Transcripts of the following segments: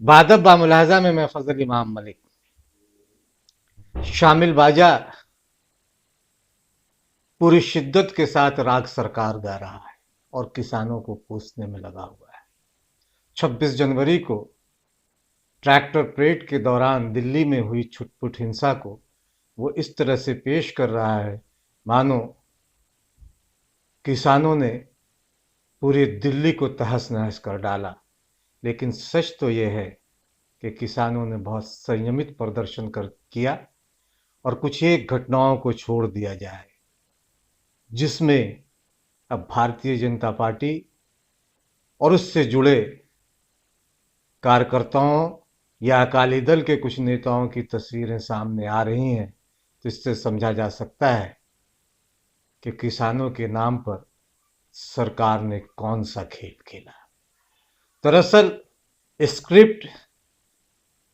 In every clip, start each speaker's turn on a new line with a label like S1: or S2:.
S1: बादब बामुलाहजा में मैं फजल इमाम मलिक। शामिल बाजा पूरी शिद्दत के साथ राग सरकार गा रहा है और किसानों को कोसने में लगा हुआ है। 26 जनवरी को ट्रैक्टर परेड के दौरान दिल्ली में हुई छुटपुट हिंसा को वो इस तरह से पेश कर रहा है मानो किसानों ने पूरी दिल्ली को तहस नहस कर डाला। लेकिन सच तो ये है कि किसानों ने बहुत संयमित प्रदर्शन किया और कुछ एक घटनाओं को छोड़ दिया जाए जिसमें अब भारतीय जनता पार्टी और उससे जुड़े कार्यकर्ताओं या अकाली दल के कुछ नेताओं की तस्वीरें सामने आ रही हैं। तो इससे समझा जा सकता है कि किसानों के नाम पर सरकार ने कौन सा खेल खेला। दरअसल स्क्रिप्ट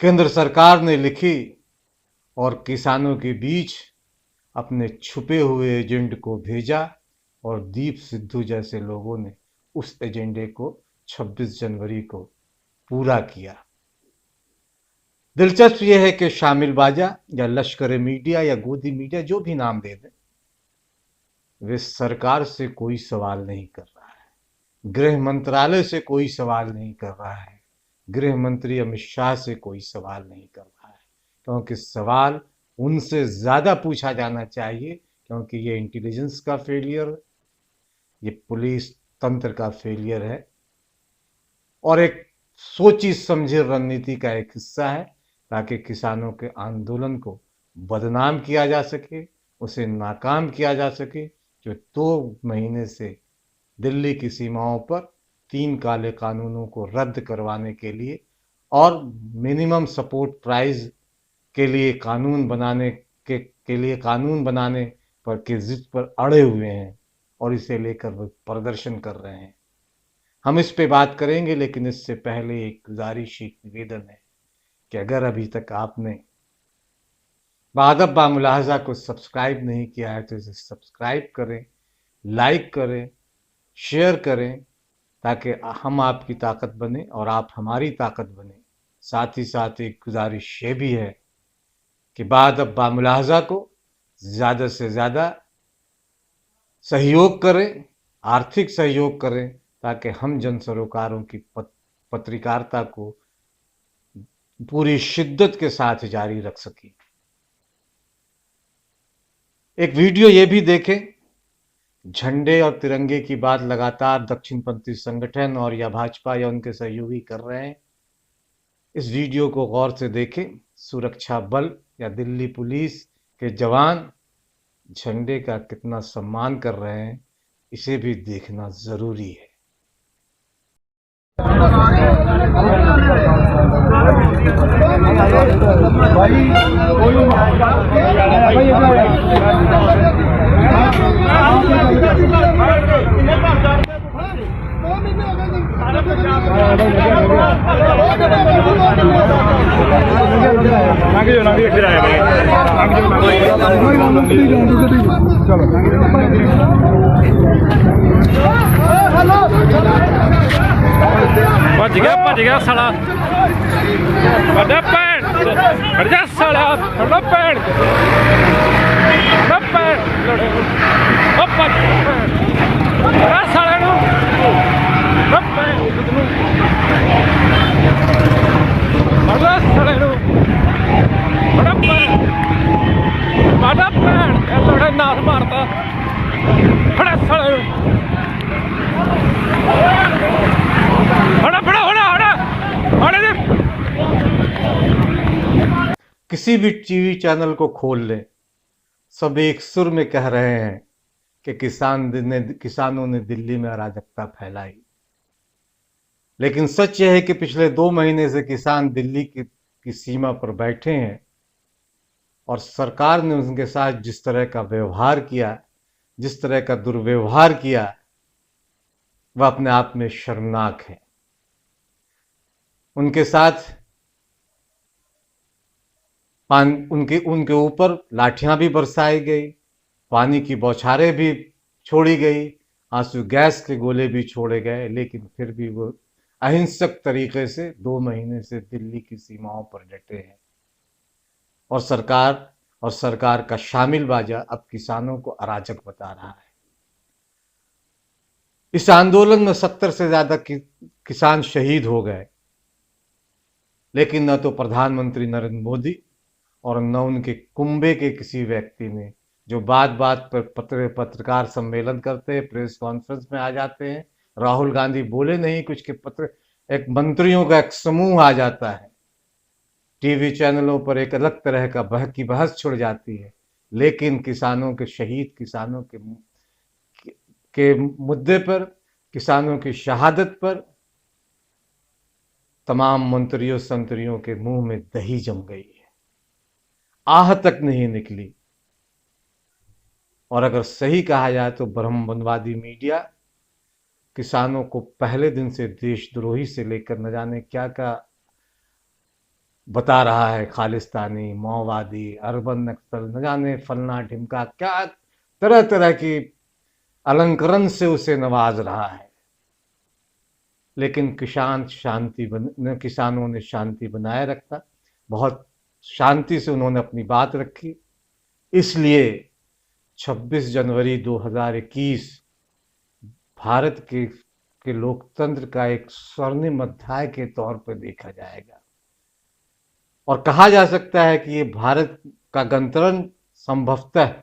S1: केंद्र सरकार ने लिखी और किसानों के बीच अपने छुपे हुए एजेंट को भेजा और दीप सिद्धू जैसे लोगों ने उस एजेंडे को 26 जनवरी को पूरा किया। दिलचस्प यह है कि शामिल बाजा या लश्कर मीडिया या गोदी मीडिया जो भी नाम दे दें, वे सरकार से कोई सवाल नहीं कर रहा है, गृह मंत्रालय से कोई सवाल नहीं कर रहा है, गृह मंत्री अमित शाह से कोई सवाल नहीं कर रहा है, क्योंकि सवाल उनसे ज्यादा पूछा जाना चाहिए, क्योंकि ये इंटेलिजेंस का फेलियर, ये पुलिस तंत्र का फेलियर है और एक सोची समझी रणनीति का एक हिस्सा है ताकि किसानों के आंदोलन को बदनाम किया जा सके, उसे नाकाम किया जा सके। जो 2 महीने से दिल्ली की सीमाओं पर 3 काले कानूनों को रद्द करवाने के लिए और मिनिमम सपोर्ट प्राइस के लिए कानून बनाने पर की जिद पर अड़े हुए हैं और इसे लेकर वो प्रदर्शन कर रहे हैं। हम इस पे बात करेंगे, लेकिन इससे पहले एक गुजारिश, एक निवेदन है कि अगर अभी तक आपने बादब बामुलाहजा को सब्सक्राइब नहीं किया है तो इसे सब्सक्राइब करें, लाइक करें, शेयर करें, ताकि हम आपकी ताकत बने और आप हमारी ताकत बने। साथ ही साथ एक गुजारिश ये भी है कि बादब बामुलाहजा को ज़्यादा से ज़्यादा सहयोग करें, आर्थिक सहयोग करें, ताकि हम जन सरोकारों की पत्रकारिता को पूरी शिद्दत के साथ जारी रख सकें। एक वीडियो ये भी देखें, झंडे और तिरंगे की बात लगातार दक्षिणपंथी संगठन और या भाजपा या उनके सहयोगी कर रहे हैं। इस वीडियो को गौर से देखें। सुरक्षा बल या दिल्ली पुलिस के जवान झंडे का कितना सम्मान कर रहे हैं, इसे भी देखना जरूरी है।
S2: भज गया साला बड़ा पैन हट जा साला बड़ा पैन बड़ा साले नु बड़ा साले नु बड़ा पैन थोड़ा नाथ मारता बड़ा साले
S1: किसी भी टीवी चैनल को खोल लें, सब एक सुर में कह रहे हैं कि किसानों ने दिल्ली में अराजकता फैलाई। लेकिन सच यह है कि पिछले 2 महीने से किसान दिल्ली की सीमा पर बैठे हैं और सरकार ने उनके साथ जिस तरह का व्यवहार किया, जिस तरह का दुर्व्यवहार किया, वह अपने आप में शर्मनाक है। उनके साथ उनके ऊपर लाठियां भी बरसाई गई, पानी की बौछारें भी छोड़ी गई, आंसू गैस के गोले भी छोड़े गए, लेकिन फिर भी वो अहिंसक तरीके से 2 महीने से दिल्ली की सीमाओं पर डटे हैं। और सरकार का शामिल बाजा अब किसानों को अराजक बता रहा है। इस आंदोलन में 70 से ज्यादा किसान शहीद हो गए, लेकिन न तो प्रधानमंत्री नरेंद्र मोदी और न उनके कुंबे के किसी व्यक्ति ने, जो बात बात पर पत्रकार सम्मेलन करते हैं, प्रेस कॉन्फ्रेंस में आ जाते हैं, राहुल गांधी बोले नहीं कुछ के एक मंत्रियों का एक समूह आ जाता है, टीवी चैनलों पर एक अलग तरह का बहस छिड़ जाती है, लेकिन किसानों के शहीद, किसानों के मुद्दे पर, किसानों की शहादत पर तमाम मंत्रियों संतरियों के मुंह में दही जम गई है, आह तक नहीं निकली। और अगर सही कहा जाए तो ब्रह्मवादी मीडिया किसानों को पहले दिन से देशद्रोही से लेकर न जाने क्या क्या बता रहा है, खालिस्तानी, माओवादी, अर्बन नक्सल, न जाने फलना ढिमका, क्या तरह तरह की अलंकरण से उसे नवाज रहा है। लेकिन किसानों ने शांति बनाए रखा, बहुत शांति से उन्होंने अपनी बात रखी। इसलिए 26 जनवरी 2021 भारत के लोकतंत्र का एक स्वर्णिम अध्याय के तौर पर देखा जाएगा और कहा जा सकता है कि ये भारत का गणतंत्र संभवतः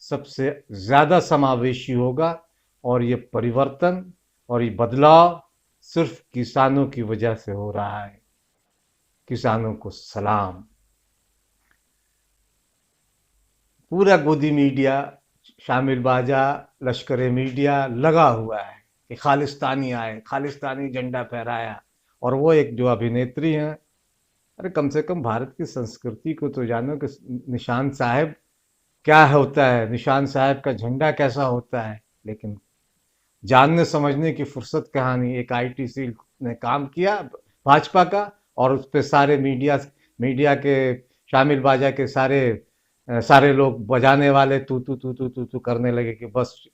S1: सबसे ज्यादा समावेशी होगा। और ये परिवर्तन और ये बदलाव सिर्फ किसानों की वजह से हो रहा है। किसानों को सलाम। पूरा गोदी मीडिया, शामिल बाजा, लश्कर मीडिया लगा हुआ है कि खालिस्तानी आए, खालिस्तानी झंडा फहराया। और वो एक जो अभिनेत्री हैं, अरे कम से कम भारत की संस्कृति को तो जानो कि निशान साहब क्या होता है, निशान साहब का झंडा कैसा होता है। लेकिन जानने समझने की फुर्सत कहानी, एक आईटीसी ने काम किया भाजपा का, और उस पर सारे मीडिया के शामिल बाजा के सारे लोग बजाने वाले तू तू तू तू तू तू करने लगे कि बस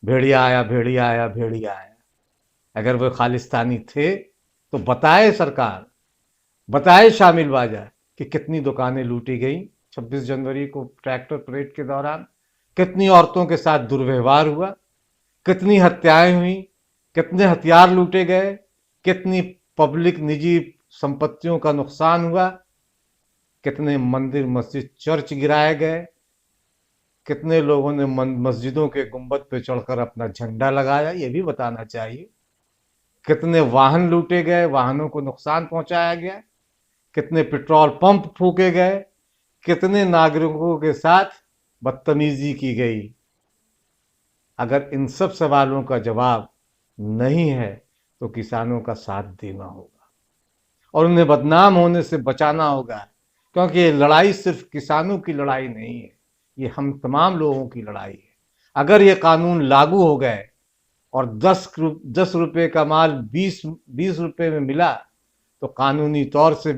S1: भेड़िया आया, भेड़िया आया, भेड़िया आया। अगर वो खालिस्तानी थे तो बताए सरकार, बताए शामिल बाजा कि कितनी दुकानें लूटी गई 26 जनवरी को ट्रैक्टर परेड के दौरान, कितनी औरतों के साथ दुर्व्यवहार हुआ, कितनी हत्याएं हुई, कितने हथियार लूटे गए, कितनी पब्लिक निजी संपत्तियों का नुकसान हुआ, कितने मंदिर मस्जिद चर्च गिराए गए, कितने लोगों ने मस्जिदों के गुंबद पे चढ़कर अपना झंडा लगाया, ये भी बताना चाहिए। कितने वाहन लूटे गए, वाहनों को नुकसान पहुंचाया गया, कितने पेट्रोल पंप फूके गए, कितने नागरिकों के साथ बदतमीजी की गई। अगर इन सब सवालों का जवाब नहीं है तो किसानों का साथ देना होगा और उन्हें बदनाम होने से बचाना होगा, क्योंकि ये लड़ाई सिर्फ किसानों की लड़ाई नहीं है, ये हम तमाम लोगों की लड़ाई है। अगर ये कानून लागू हो गए और 10 रुपए का माल 20 रुपए में मिला तो कानूनी तौर से,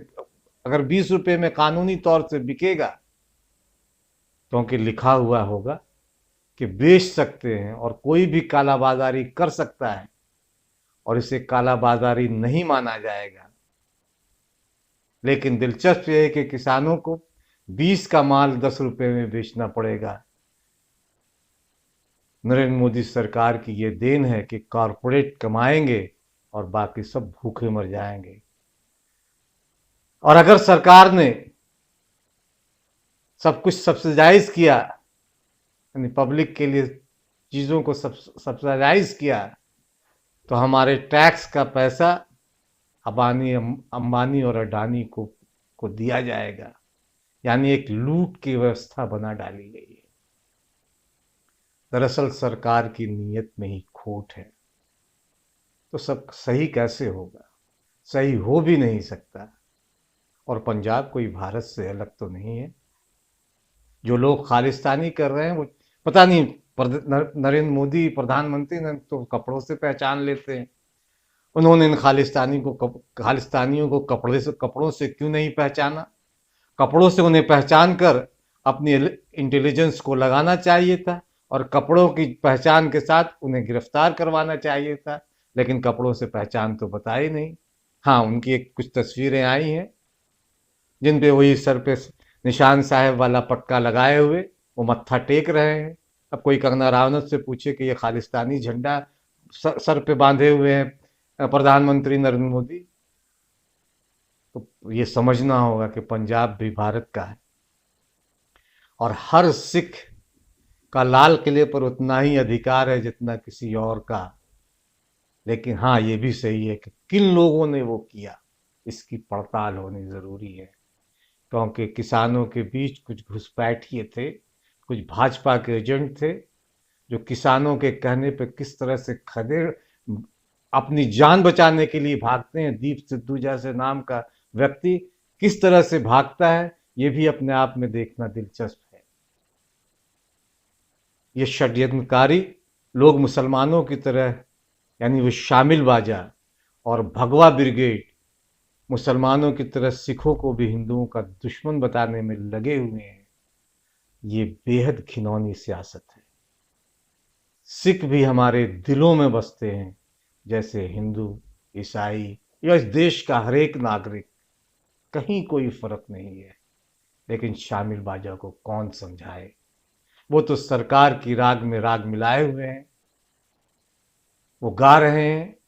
S1: अगर 20 रुपए में कानूनी तौर से बिकेगा, क्योंकि लिखा हुआ होगा कि बेच सकते हैं और कोई भी कालाबाजारी कर सकता है और इसे कालाबाजारी नहीं माना जाएगा। लेकिन दिलचस्प यह है कि किसानों को 20 का माल 10 रुपए में बेचना पड़ेगा। नरेंद्र मोदी सरकार की ये देन है कि कॉरपोरेट कमाएंगे और बाकी सब भूखे मर जाएंगे। और अगर सरकार ने सब कुछ सब्सिडाइज किया, यानी पब्लिक के लिए चीज़ों को सब्सिडाइज किया, तो हमारे टैक्स का पैसा अंबानी और अडानी को दिया जाएगा, यानी एक लूट की व्यवस्था बना डाली गई है। दरअसल सरकार की नीयत में ही खोट है, तो सब सही कैसे होगा? सही हो भी नहीं सकता। और पंजाब कोई भारत से अलग तो नहीं है। जो लोग खालिस्तानी कर रहे हैं वो पता नहीं, नरेंद्र मोदी प्रधानमंत्री ने तो कपड़ों से पहचान लेते हैं। उन्होंने इन खालिस्तानियों को कपड़ों से क्यों नहीं पहचाना? कपड़ों से उन्हें पहचान कर अपनी इंटेलिजेंस को लगाना चाहिए था और कपड़ों की पहचान के साथ उन्हें गिरफ्तार करवाना चाहिए था। लेकिन कपड़ों से पहचान तो बताई नहीं। हाँ, उनकी कुछ तस्वीरें आई हैं जिन पे वही सर पे निशान साहब वाला पटका लगाए हुए वो मत्था टेक रहे हैं। अब कोई कंगना रावत से पूछे कि ये खालिस्तानी झंडा सर पे बांधे हुए हैं प्रधानमंत्री नरेंद्र मोदी, तो ये समझना होगा कि पंजाब भी भारत का है और हर सिख का लाल किले पर उतना ही अधिकार है जितना किसी और का। लेकिन हाँ, ये भी सही है कि किन लोगों ने वो किया, इसकी पड़ताल होनी जरूरी है, क्योंकि किसानों के बीच कुछ घुसपैठिए थे, कुछ भाजपा के एजेंट थे जो किसानों के कहने पे किस तरह से खदेड़ अपनी जान बचाने के लिए भागते हैं। दीप सिद्धू जैसे नाम का व्यक्ति किस तरह से भागता है, ये भी अपने आप में देखना दिलचस्प है। ये षड्यंत्रकारी लोग मुसलमानों की तरह, यानी वो शामिल बाजा और भगवा ब्रिगेड मुसलमानों की तरह सिखों को भी हिंदुओं का दुश्मन बताने में लगे हुए हैं। ये बेहद घिनौनी सियासत है। सिख भी हमारे दिलों में बसते हैं जैसे हिंदू, ईसाई या इस देश का हर एक नागरिक, कहीं कोई फर्क नहीं है। लेकिन शामिल बाजा को कौन समझाए, वो तो सरकार की राग में राग मिलाए हुए हैं, वो गा रहे हैं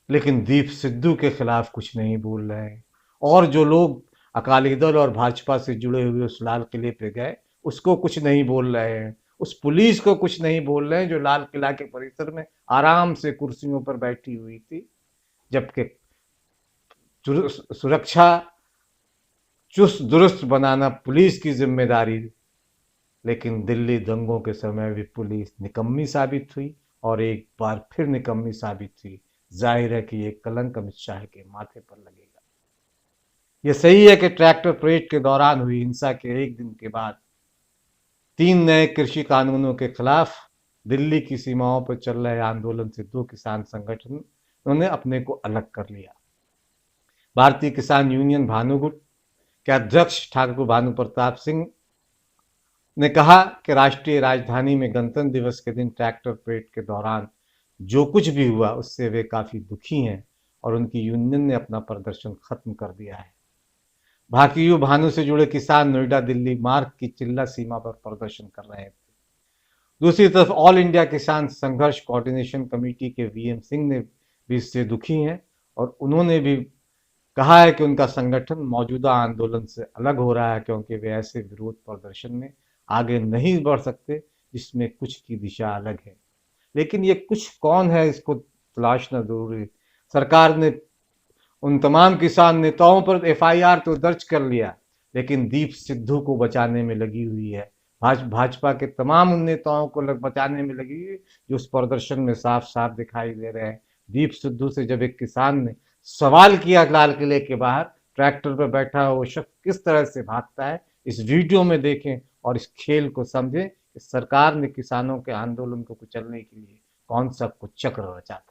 S1: लेकिन दीप सिद्धू के खिलाफ कुछ नहीं बोल रहे हैं। और जो लोग अकाली दल और भाजपा से जुड़े हुए उस लाल किले पे गए उसको कुछ नहीं बोल रहे हैं, उस पुलिस को कुछ नहीं बोल रहे हैं जो लाल किला के परिसर में आराम से कुर्सियों पर बैठी हुई थी, जबकि सुरक्षा चुस्त दुरुस्त बनाना पुलिस की जिम्मेदारी। लेकिन दिल्ली दंगों के समय भी पुलिस निकम्मी साबित हुई और एक बार फिर निकम्मी साबित हुई। जाहिर है कि ये कलंक अमित शाह के माथे पर लगेगा। ये सही है कि ट्रैक्टर परेड के दौरान हुई हिंसा के एक दिन के बाद 3 नए कृषि कानूनों के खिलाफ दिल्ली की सीमाओं पर चल रहे आंदोलन से 2 किसान संगठनों ने अपने को अलग कर लिया। भारतीय किसान यूनियन भानुगुट के अध्यक्ष ठाकुर भानु प्रताप सिंह ने कहा कि राष्ट्रीय राजधानी में गणतंत्र दिवस के दिन ट्रैक्टर परेड के दौरान जो कुछ भी हुआ उससे वे काफी दुखी हैं और उनकी यूनियन ने अपना प्रदर्शन खत्म कर दिया है। भाकियू भानु से जुड़े किसान नोएडा दिल्ली मार्ग की चिल्ला सीमा पर प्रदर्शन कर रहे थे। दूसरी तरफ ऑल इंडिया किसान संघर्ष कोऑर्डिनेशन कमेटी के वीएम सिंह ने भी इससे दुखी हैं और उन्होंने भी कहा है कि उनका संगठन मौजूदा आंदोलन से अलग हो रहा है क्योंकि वे ऐसे विरोध प्रदर्शन में आगे नहीं बढ़ सकते जिसमें कुछ की दिशा अलग है। लेकिन ये कुछ कौन है, इसको तलाशना जरूरी। सरकार ने उन तमाम किसान नेताओं पर एफआईआर तो दर्ज कर लिया, लेकिन दीप सिद्धू को बचाने में लगी हुई है। भाजपा के तमाम उन नेताओं को बचाने में लगी हुई जो उस प्रदर्शन में साफ साफ दिखाई दे रहे हैं। दीप सिद्धू से जब एक किसान ने सवाल किया लाल किले के बाहर ट्रैक्टर पर बैठा वो शख्स किस तरह से भागता है, इस वीडियो में देखें और इस खेल को समझें कि सरकार ने किसानों के आंदोलन को कुचलने के लिए कौन सा कुछ चक्र रचा था।